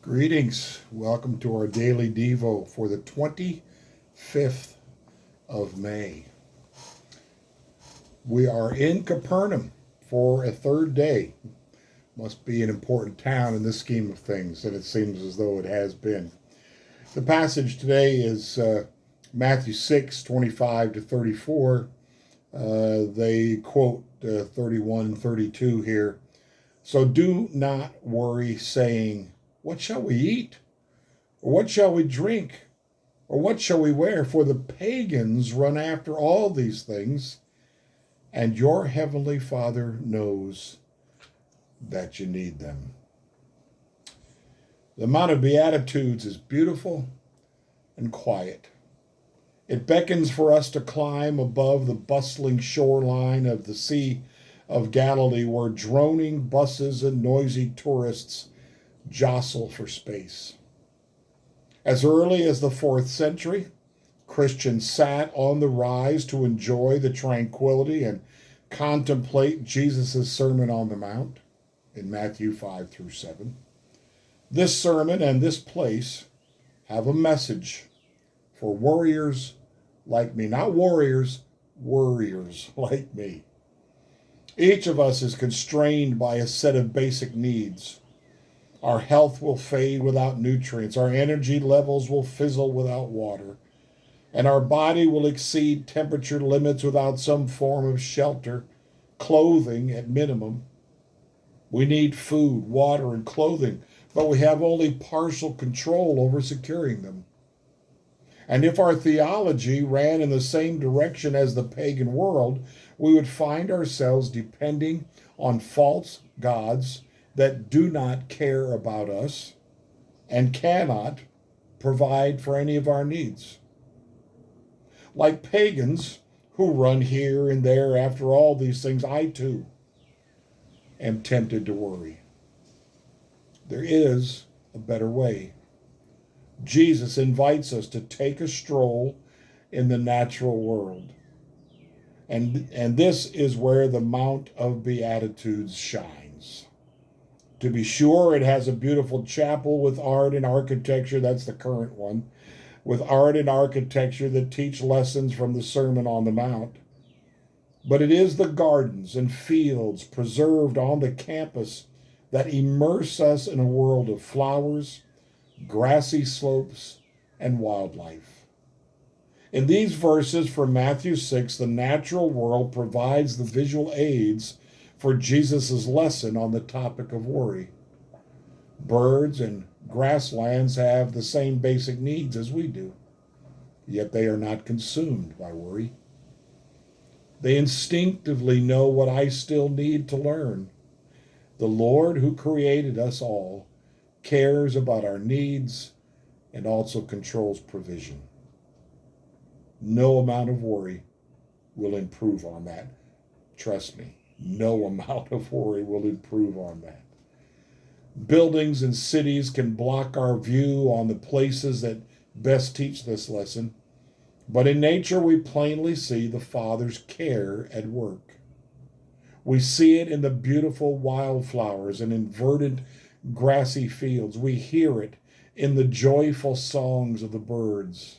Greetings. Welcome to our daily Devo for the 25th of May. We are in Capernaum for a third day. Must be an important town in this scheme of things, and it seems as though it has been. The passage today is Matthew 6:25 to 34. They quote 31 and 32 here. So do not worry, saying, "What shall we eat? Or what shall we drink? Or what shall we wear?" For the pagans run after all these things, and your heavenly Father knows that you need them. The Mount of Beatitudes is beautiful and quiet. It beckons for us to climb above the bustling shoreline of the Sea of Galilee, where droning buses and noisy tourists jostle for space. As early as the 4th century, Christians sat on the rise to enjoy the tranquility and contemplate Jesus' Sermon on the Mount in Matthew 5 through 7. This sermon and this place have a message for warriors like me. Not warriors, worriers like me. Each of us is constrained by a set of basic needs. Our health will fade without nutrients. Our energy levels will fizzle without water. And our body will exceed temperature limits without some form of shelter, clothing at minimum. We need food, water, and clothing, but we have only partial control over securing them. And if our theology ran in the same direction as the pagan world, we would find ourselves depending on false gods that do not care about us and cannot provide for any of our needs. Like pagans who run here and there after all these things, I too am tempted to worry. There is a better way. Jesus invites us to take a stroll in the natural world. And this is where the Mount of Beatitudes shines. To be sure, it has a beautiful chapel with art and architecture, that's the current one, with art and architecture that teach lessons from the Sermon on the Mount. But it is the gardens and fields preserved on the campus that immerse us in a world of flowers, grassy slopes, and wildlife. In these verses from Matthew 6, the natural world provides the visual aids for Jesus' lesson on the topic of worry. Birds and grasslands have the same basic needs as we do, yet they are not consumed by worry. They instinctively know what I still need to learn. The Lord who created us all cares about our needs and also controls provision. No amount of worry will improve on that. Trust me, no amount of worry will improve on that. Buildings and cities can block our view on the places that best teach this lesson, but in nature we plainly see the Father's care at work. We see it in the beautiful wildflowers and in verdant grassy fields. We hear it in the joyful songs of the birds.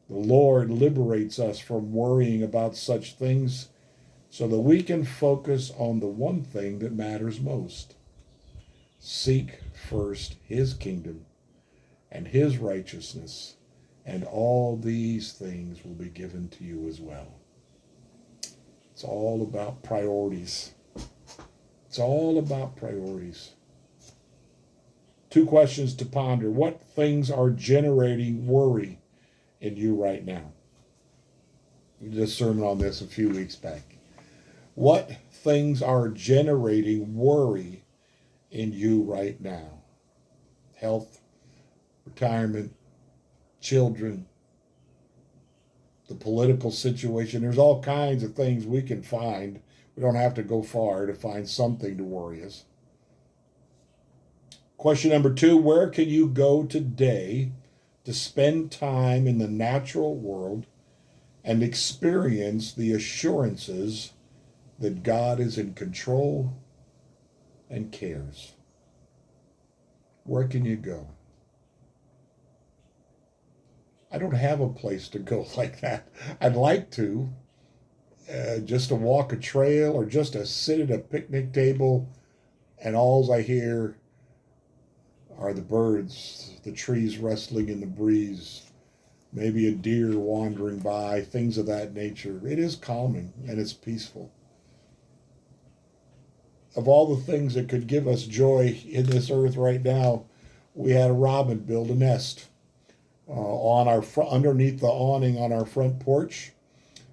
The Lord liberates us from worrying about such things so that we can focus on the one thing that matters most. Seek first His kingdom and His righteousness, and all these things will be given to you as well. It's all about priorities. It's all about priorities. 2 questions to ponder. What things are generating worry in you right now? We did a sermon on this a few weeks back. What things are generating worry in you right now? Health, retirement, children, the political situation. There's all kinds of things we can find. We don't have to go far to find something to worry us. Question number 2, where can you go today to spend time in the natural world and experience the assurances that God is in control and cares? Where can you go? I don't have a place to go like that. I'd like to, just to walk a trail or just to sit at a picnic table, and all I hear are the birds, the trees rustling in the breeze, maybe a deer wandering by, things of that nature. It is calming and it's peaceful. Of all the things that could give us joy in this earth right now, we had a robin build a nest on our underneath the awning on our front porch,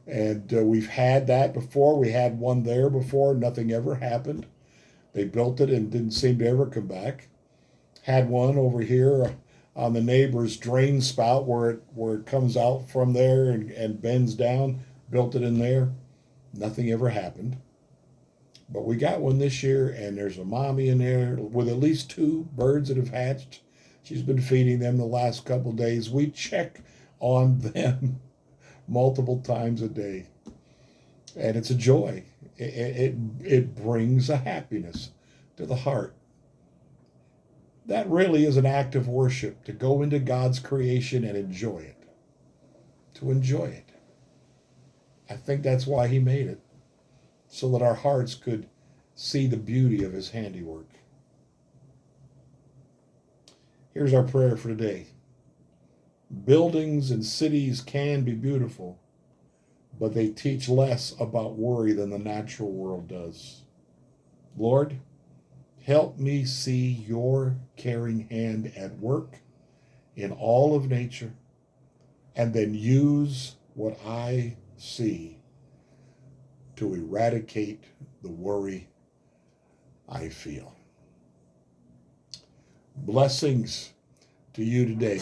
and we've had that before. We had one there before. Nothing ever happened. They built it and didn't seem to ever come back. Had one over here on the neighbor's drain spout where it comes out from there and bends down. Built it in there. Nothing ever happened. But we got one this year, and there's a mommy in there with at least 2 birds that have hatched. She's been feeding them the last couple of days. We check on them multiple times a day, and it's a joy. It brings a happiness to the heart. That really is an act of worship, to go into God's creation and enjoy it. To enjoy it. I think that's why He made it, so that our hearts could see the beauty of His handiwork. Here's our prayer for today. Buildings and cities can be beautiful, but they teach less about worry than the natural world does. Lord, help me see your caring hand at work in all of nature, and then use what I see to eradicate the worry I feel. Blessings to you today.